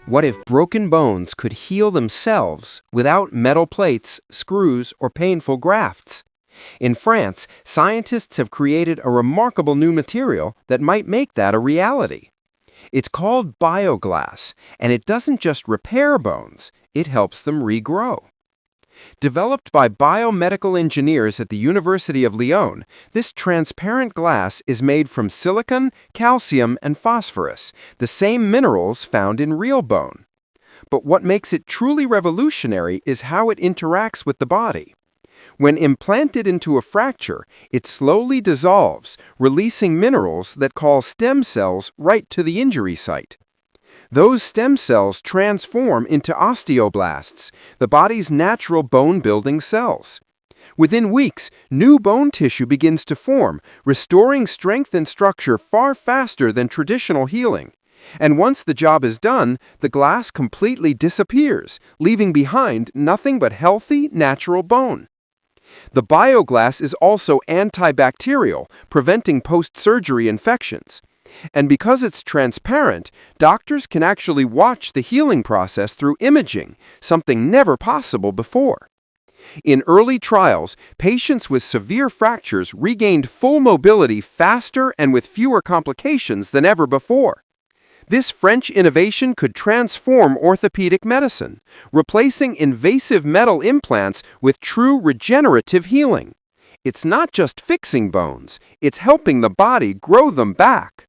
What if broken bones could heal themselves without metal plates, screws, or painful grafts? In France, scientists have created a remarkable new material that might make that a reality. It's called bioglass, and it doesn't just repair bones, it helps them regrow. Developed by biomedical engineers at the University of Lyon, this transparent glass is made from silicon, calcium, and phosphorus, the same minerals found in real bone. But what makes it truly revolutionary is how it interacts with the body. When implanted into a fracture, it slowly dissolves, releasing minerals that call stem cells right to the injury site. Those stem cells transform into osteoblasts, the body's natural bone-building cells. Within weeks, new bone tissue begins to form, restoring strength and structure far faster than traditional healing. And once the job is done, the glass completely disappears, leaving behind nothing but healthy, natural bone. The bioglass is also antibacterial, preventing post-surgery infections. And because it's transparent, doctors can actually watch the healing process through imaging, something never possible before. In early trials, patients with severe fractures regained full mobility faster and with fewer complications than ever before. This French innovation could transform orthopedic medicine, replacing invasive metal implants with true regenerative healing. It's not just fixing bones, it's helping the body grow them back.